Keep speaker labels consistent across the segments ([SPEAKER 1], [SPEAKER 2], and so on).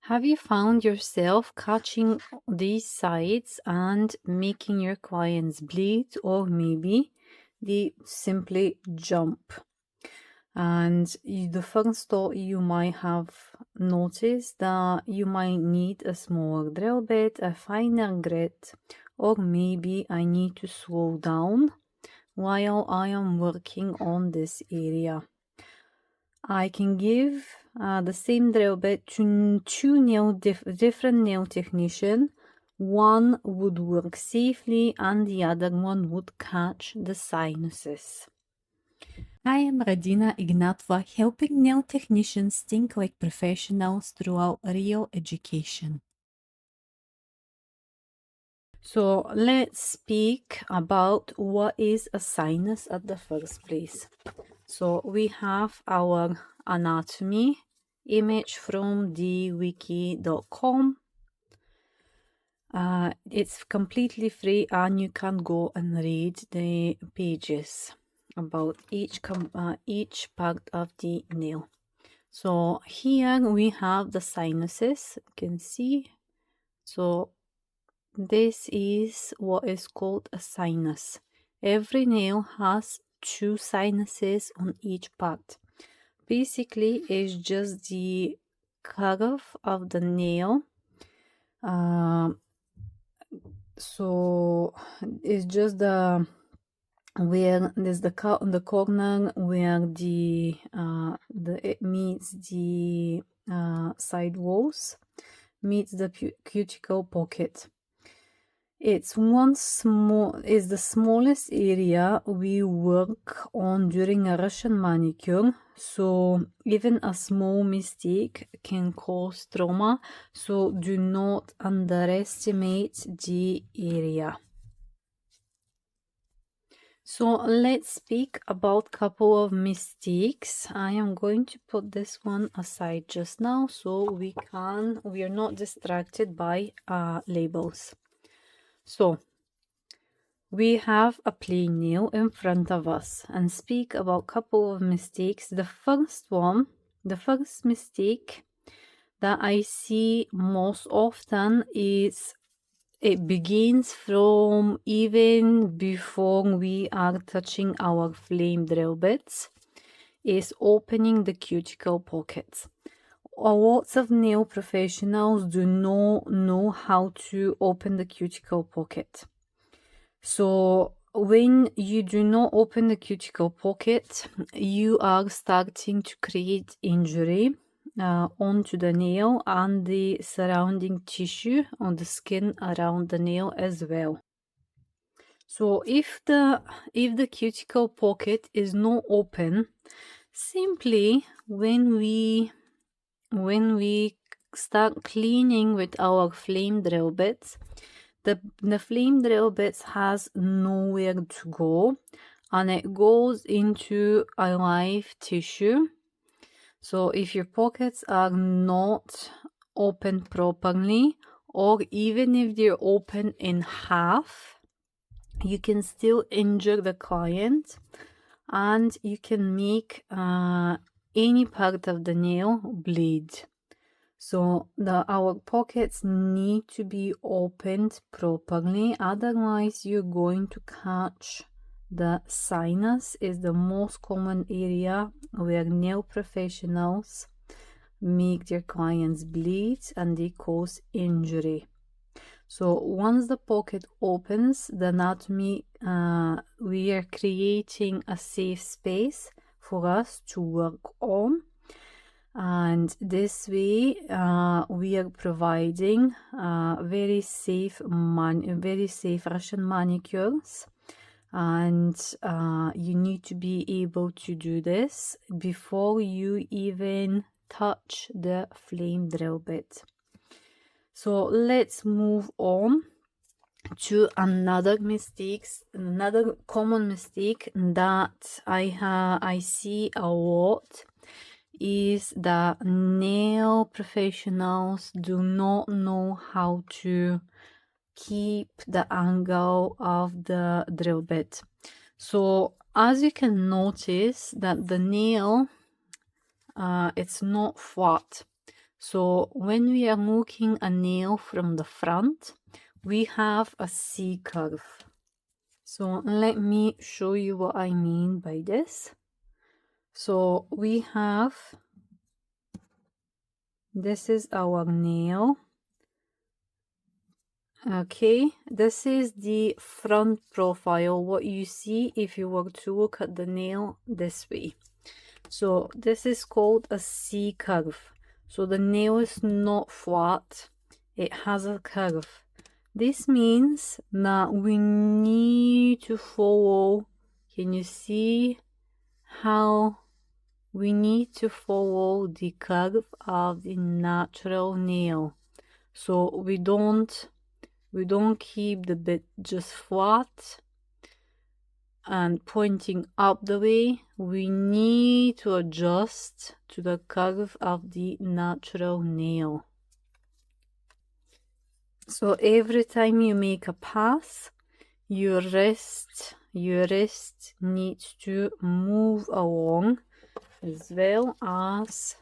[SPEAKER 1] Have you found yourself catching these sides and making your clients bleed, or maybe they simply jump? And the first thought you might have noticed that you might need a smaller drill bit, a finer grit, or maybe I need to slow down while I am working on this area. I can give the same drill bit to two different nail technicians. One would work safely and the other one would catch the sinuses. I am Radina Ignatova, helping nail technicians think like professionals throughout real education. So let's speak about what is a sinus at the first place. So we have our anatomy image from the wiki.com. It's completely free and you can go and read the pages about each part of the nail. So here we have the sinuses, you can see. So this is what is called a sinus. Every nail has two sinuses on each part. Basically, it's just the curve of the nail. So it's just the where there's the corner where it meets the side walls, meets the cuticle pocket. It's the smallest area we work on during a Russian manicure, so even a small mistake can cause trauma, so do not underestimate the area. So let's speak about a couple of mistakes. I am going to put this one aside just now so we are not distracted by labels. So we have a plain nail in front of us and speak about a couple of mistakes. The first mistake that I see most often is it begins from even before we are touching our flame drill bits, is opening the cuticle pockets. Lots of nail professionals do not know how to open the cuticle pocket. So when you do not open the cuticle pocket, you are starting to create injury onto the nail and the surrounding tissue on the skin around the nail as well. So if the cuticle pocket is not open, simply when we start cleaning with our flame drill bits, the flame drill bits has nowhere to go and it goes into a live tissue. So if your pockets are not open properly, or even if they're open in half, you can still injure the client and you can make any part of the nail bleed. So our pockets need to be opened properly, otherwise you're going to catch the sinus. Is the most common area where nail professionals make their clients bleed and they cause injury. So once the pocket opens, the anatomy, we are creating a safe space for us to work on. And this way, we are providing very safe Russian manicures. And you need to be able to do this before you even touch the flame drill bit. So let's move on to another common mistake that I see a lot is that nail professionals do not know how to keep the angle of the drill bit. So as you can notice that the nail it's not flat. So when we are looking a nail from the front, we have a C curve. So let me show you what I mean by this. So we have, this is our nail. Okay, this is the front profile, what you see if you were to look at the nail this way. So this is called a C curve. So the nail is not flat, it has a curve. This means that we need to follow, can you see how we need to follow the curve of the natural nail? So we don't keep the bit just flat and pointing up the way. We need to adjust to the curve of the natural nail. So every time you make a pass, your wrist needs to move along, as well as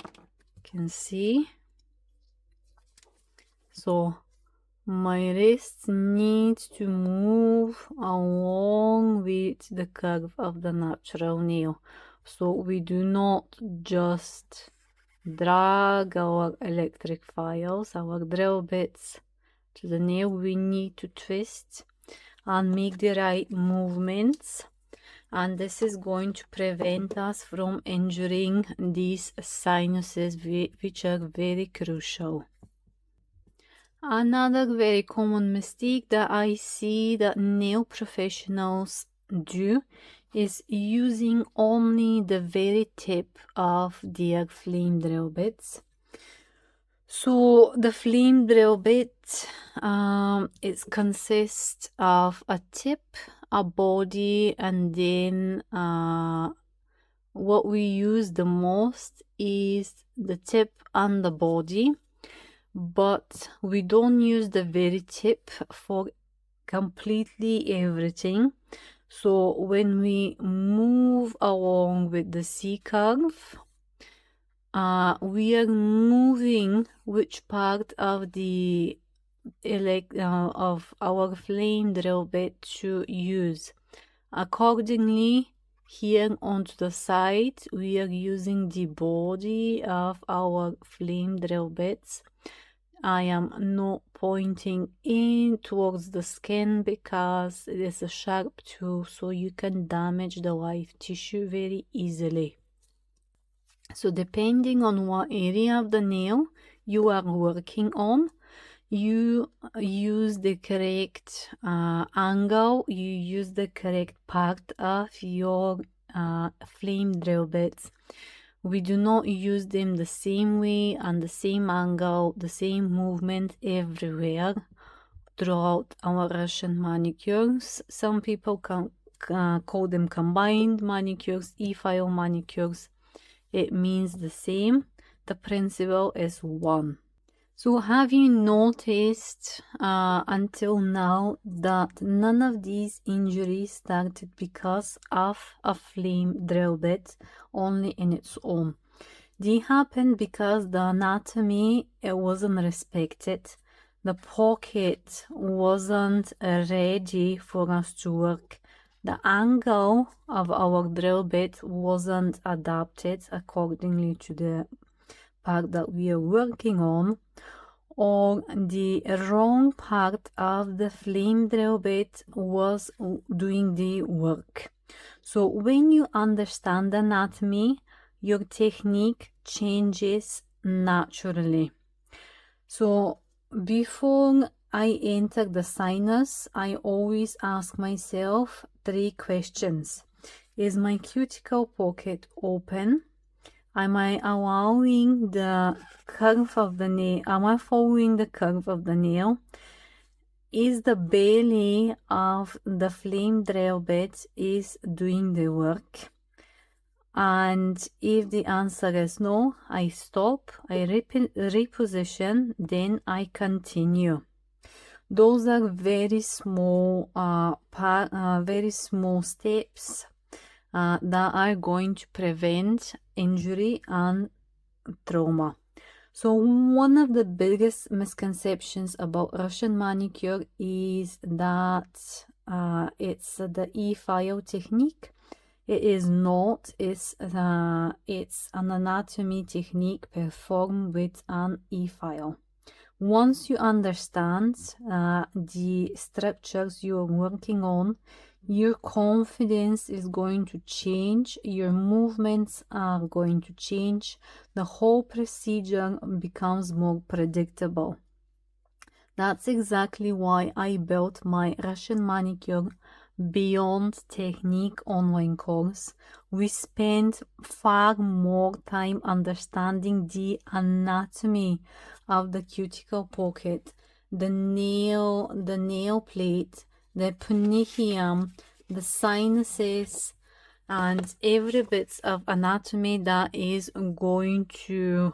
[SPEAKER 1] you can see. So my wrist needs to move along with the curve of the natural nail. So we do not just drag our electric files, our drill bits to the nail. We need to twist and make the right movements. And this is going to prevent us from injuring these sinuses, which are very crucial. Another very common mistake that I see that nail professionals do is using only the very tip of their flame drill bits. So the flame drill bit, it consists of a tip, a body, and then what we use the most is the tip and the body. But we don't use the very tip for completely everything. So when we move along with the C curve, we are moving which part of the of our flame drill bit to use. Accordingly, here onto the side, we are using the body of our flame drill bits. I am not pointing in towards the skin because it is a sharp tool, so you can damage the live tissue very easily. So depending on what area of the nail you are working on, you use the correct angle, you use the correct part of your flame drill bits. We do not use them the same way and the same angle, the same movement everywhere throughout our Russian manicures. Some people can call them combined manicures, e-file manicures. It means the same. The principle is one. So have you noticed until now that none of these injuries started because of a flame drill bit only in its own? They happened because the anatomy, it wasn't respected. The pocket wasn't ready for us to work. The angle of our drill bit wasn't adapted accordingly to the part that we are working on, or the wrong part of the flame drill bit was doing the work. So when you understand anatomy, your technique changes naturally. So before I enter the sinus, I always ask myself 3 questions. Is my cuticle pocket open? Am I allowing the curve of the nail? Am I following the curve of the nail? Is the belly of the flame drill bit is doing the work? And if the answer is no, I stop, I reposition, then I continue. Those are very small, very small steps that are going to prevent injury and trauma. So one of the biggest misconceptions about Russian manicure is that it's the E-file technique. It is not. It's an anatomy technique performed with an E-file. Once you understand the structures you're working on, your confidence is going to change, your movements are going to change, the whole procedure becomes more predictable. That's exactly why I built my Russian Manicure Beyond Technique online course. We spend far more time understanding the anatomy of the cuticle pocket, the nail plate, the punicium, the sinuses, and every bit of anatomy that is going to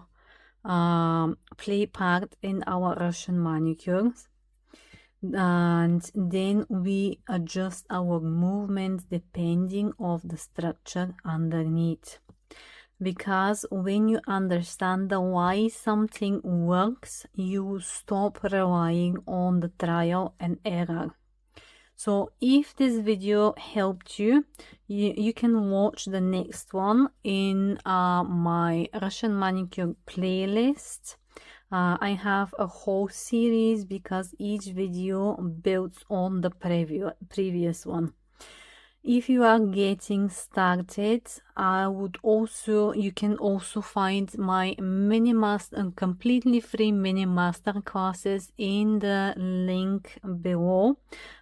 [SPEAKER 1] play part in our Russian manicures. And then we adjust our movements depending of the structure underneath. Because when you understand the why something works, you stop relying on the trial and error. So if this video helped you, you can watch the next one in my Russian manicure playlist. I have a whole series because each video builds on the previous one. If you are getting started, you can also find my mini master and completely free mini master classes in the link below,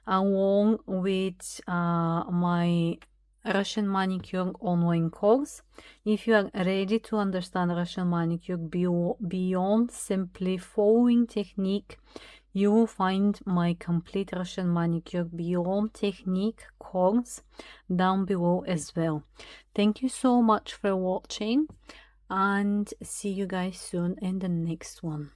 [SPEAKER 1] along with my Russian manicure online course. If you are ready to understand Russian manicure beyond simply following technique, you will find my complete Russian manicure beyond technique course down below as well. Thank you so much for watching, and see you guys soon in the next one.